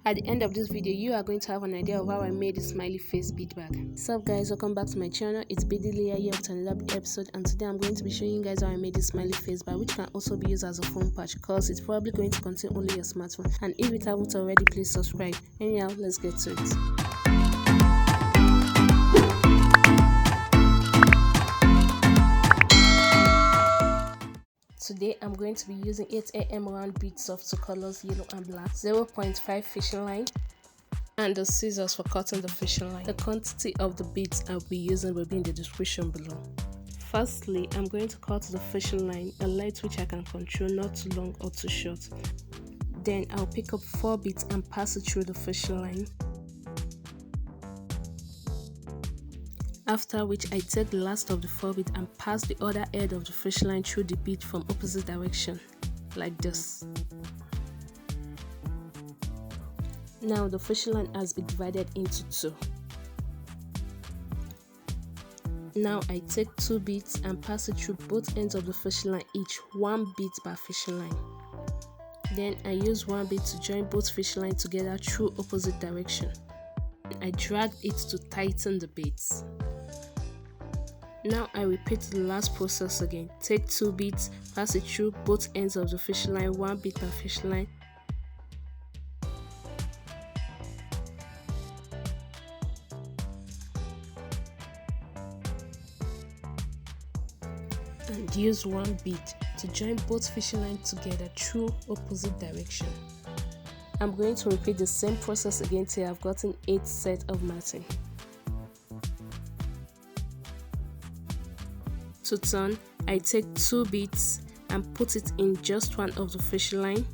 At the end of this video, you are going to have an idea of how I made a smiley face bead bag. What's up guys, welcome back to my channel. It's Beady Leeyah here with another episode, and today I'm going to be showing you guys how I made this smiley face bag, which can also be used as a phone patch because it's probably going to contain only your smartphone. And if it haven't already, please subscribe. Anyhow, let's get to it. Today I'm going to be using 8mm round beads of two colors, yellow and black, 0.5 fishing line, and the scissors for cutting the fishing line. The quantity of the beads I'll be using will be in the description below. Firstly, I'm going to cut the fishing line a length which I can control, not too long or too short. Then I'll pick up 4 beads and pass it through the fishing line. After which I take the last of the 4 beads and pass the other end of the fishing line through the bead from opposite direction, like this. Now the fishing line has been divided into 2. Now I take 2 beads and pass it through both ends of the fishing line, each 1 bead per fishing line. Then I use 1 bead to join both fishing lines together through opposite direction. I drag it to tighten the beads. Now I repeat the last process again. Take 2 beads, pass it through both ends of the fishing line, 1 bead per fishing line. And use 1 bead to join both fishing lines together through opposite direction. I'm going to repeat the same process again till I've gotten 8 sets of matting. To turn, I take 2 beads and put it in just one of the fishing line.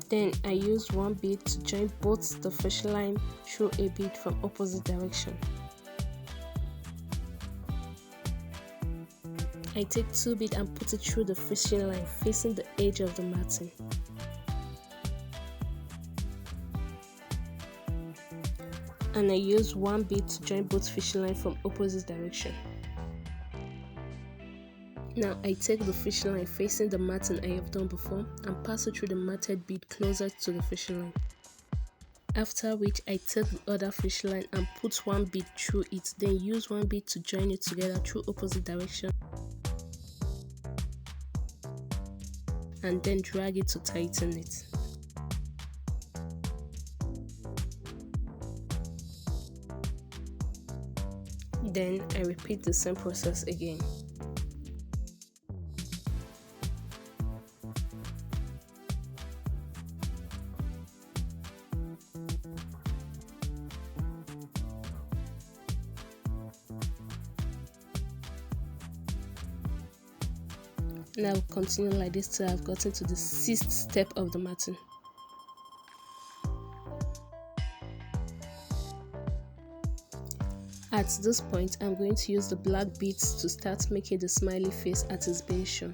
Then I use 1 bead to join both the fishing line through a bead from opposite direction. I take 2 beads and put it through the fishing line facing the edge of the matting. And I use 1 bead to join both fishing lines from opposite direction. Now I take the fishing line facing the matting I have done before and pass it through the matted bead closer to the fishing line. After which I take the other fishing line and put 1 bead through it, then use 1 bead to join it together through opposite direction. And then drag it to tighten it. Then I repeat the same process again. Now continue like this till I've gotten to the 6th step of the matting. At this point, I'm going to use the black beads to start making the smiley face as is being shown.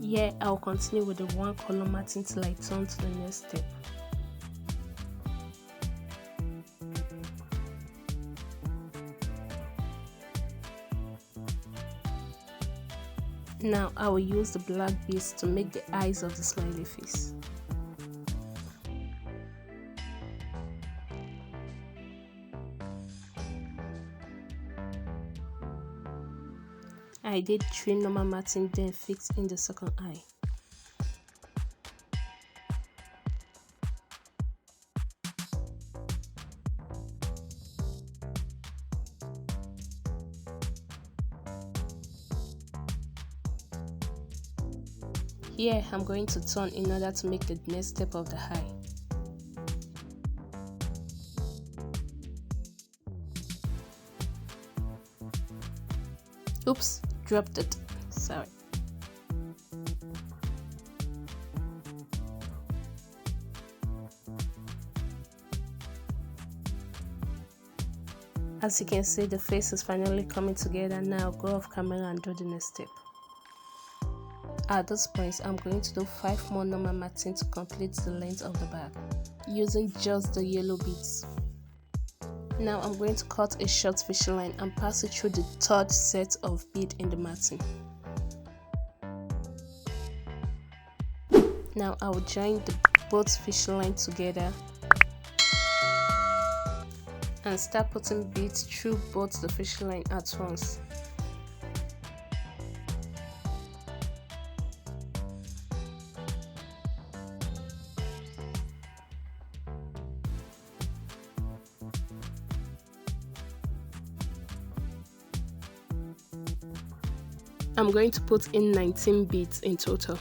Here I'll continue with the one color matting till I turn to the next step. Now I will use the black beads to make the eyes of the smiley face. I did 3 normal matting, then fixed in the second eye. Here I'm going to turn in order to make the next step of the eye. Oops, dropped it. Sorry. As you can see, the face is finally coming together. Now go off camera and do the next step. At this point, I'm going to do 5 more normal matting to complete the length of the bag, using just the yellow beads. Now I'm going to cut a short fishing line and pass it through the third set of bead in the matting. Now I will join both fishing lines together and start putting beads through both the fishing line at once. I'm going to put in 19 beads in total.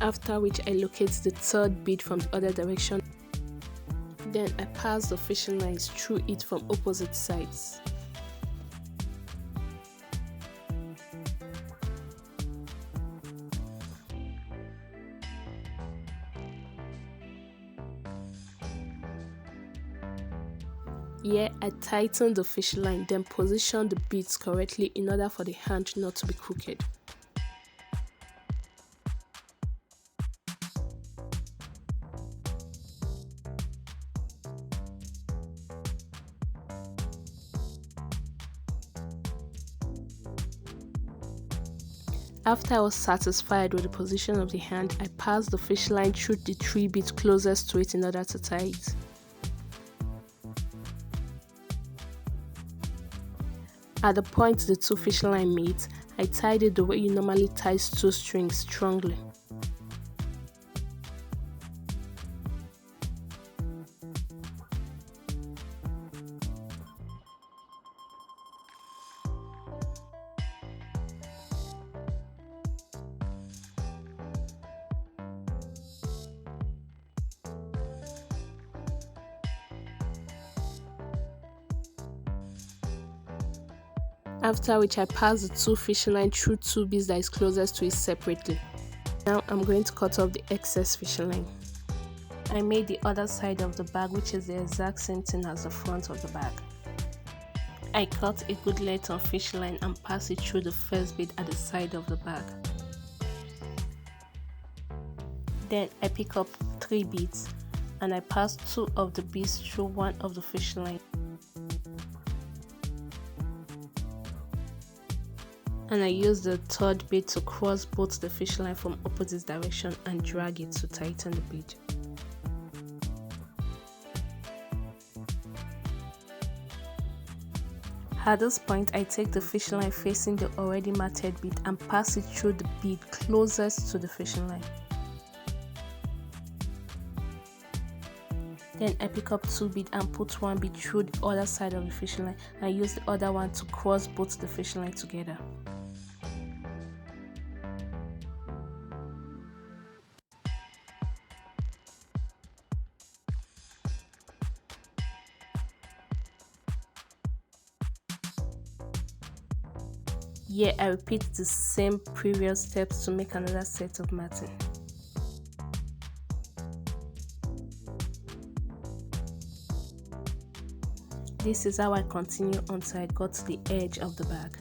After which I locate the third bead from the other direction. Then I pass the fishing lines through it from opposite sides. Here I tighten the fishing line, then position the beads correctly in order for the hand not to be crooked. After I was satisfied with the position of the hand, I passed the fishing line through the 3 beads closest to it in order to tie it. At the point the 2 fishing lines meet, I tied it the way you normally tie 2 strings strongly. After which I pass the 2 fishing lines through 2 beads that is closest to it separately. Now I'm going to cut off the excess fishing line. I made the other side of the bag, which is the exact same thing as the front of the bag. I cut a good length of fishing line and pass it through the first bead at the side of the bag. Then I pick up 3 beads and I pass 2 of the beads through one of the fishing line. And I use the third bead to cross both the fishing line from opposite direction and drag it to tighten the bead. At this point, I take the fishing line facing the already matted bead and pass it through the bead closest to the fishing line. Then I pick up 2 beads and put 1 bead through the other side of the fishing line and use the other one to cross both the fishing line together. Here I repeat the same previous steps to make another set of matting. this is how I continue until I got to the edge of the bag.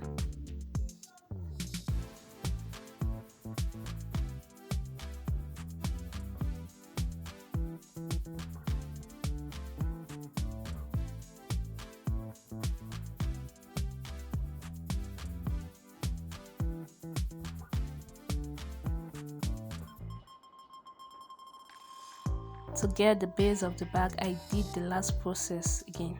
To get the base of the bag, I did the last process again.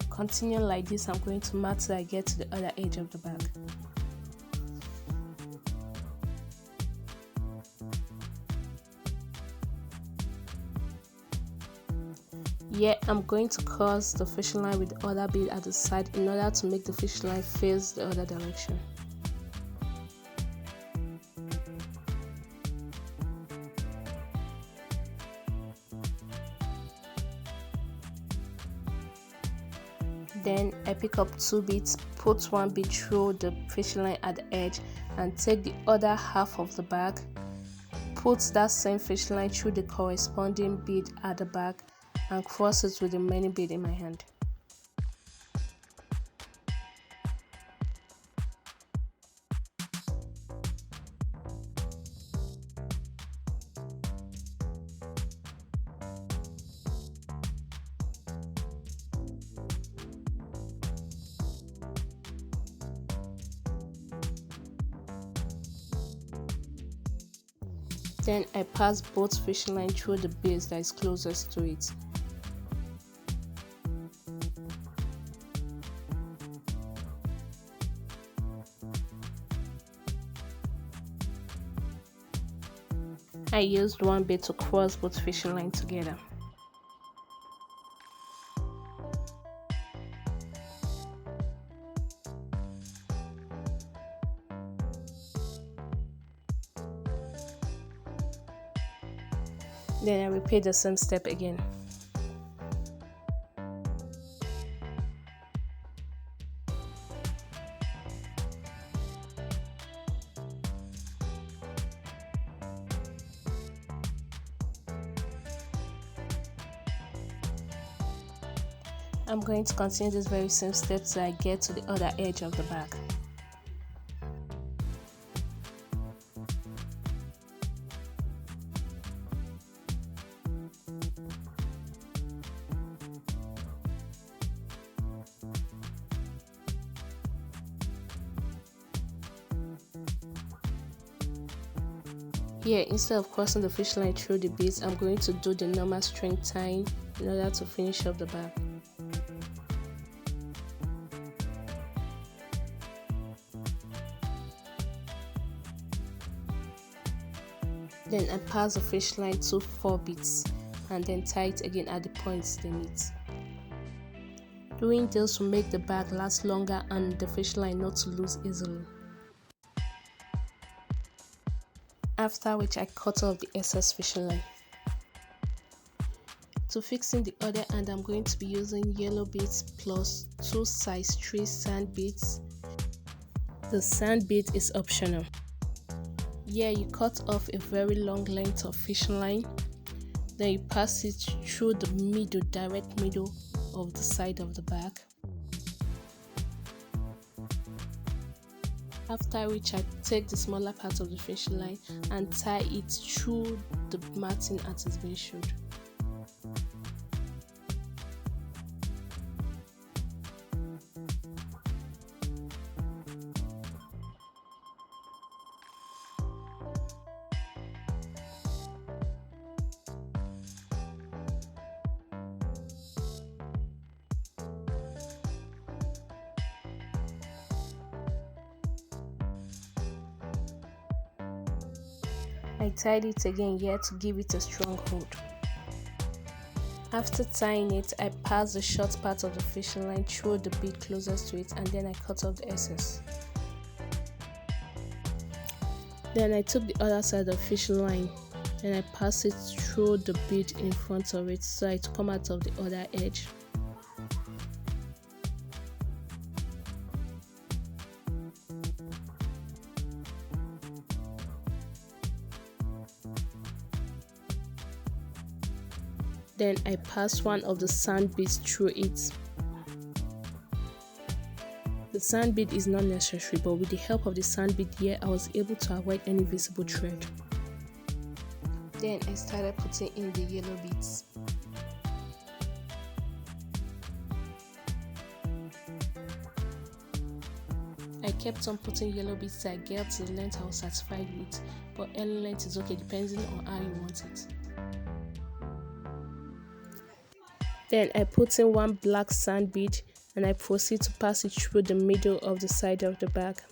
Continue like this. I'm going to mark till I get to the other edge of the bag. Here I'm going to cross the fishing line with the other bead at the side in order to make the fishing line face the other direction. Then I pick up 2 beads, put 1 bead through the fishing line at the edge and take the other half of the bag, put that same fishing line through the corresponding bead at the back and cross it with the remaining bead in my hand. Then I pass both fishing line through the base that is closest to it. I used 1 bead to cross both fishing lines together. Then I repeat the same step again. I'm going to continue this very same step till I get to the other edge of the bag. Here, instead of crossing the fishing line through the beads, I'm going to do the normal string tying in order to finish up the bag. Then I pass the fishing line to 4 beads and then tie it again at the points they meet. Doing this will make the bag last longer and the fishing line not to lose easily. After which I cut off the excess fishing line. To fixing the other end, I'm going to be using yellow beads plus 2 size 3 sand beads. The sand bead is optional. Here you cut off a very long length of fishing line, then you pass it through the middle, direct middle of the side of the bag. After which I take the smaller part of the fishing line and tie it through the matting as it's been showed. I tied it again here to give it a strong hold. After tying it, I pass the short part of the fishing line through the bead closest to it, and then I cut off the excess. Then I took the other side of the fishing line, then I pass it through the bead in front of it so it come out of the other edge. Then I pass one of the sand beads through it. The sand bead is not necessary, but with the help of the sand bead here, I was able to avoid any visible thread. Then I started putting in the yellow beads. I kept on putting yellow beads till I get to the length I was satisfied with, but any length is okay depending on how you want it. Then I put in one black sand bead and I proceed to pass it through the middle of the side of the bag.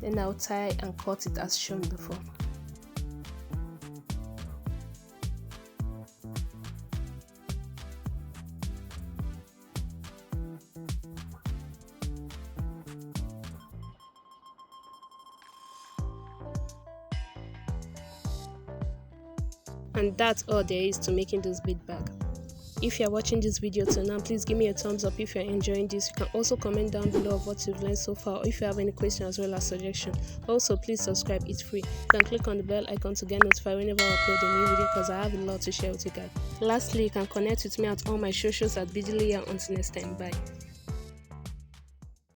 Then I'll tie and cut it as shown before. And that's all there is to making this bead bag. If you are watching this video till now, please give me a thumbs up if you are enjoying this. You can also comment down below of what you've learned so far, or if you have any questions as well as suggestions. Also, please subscribe, it's free. You can click on the bell icon to get notified whenever I upload a new video, because I have a lot to share with you guys. Lastly, you can connect with me at all my socials at Beady Leeyah. Until next time, bye.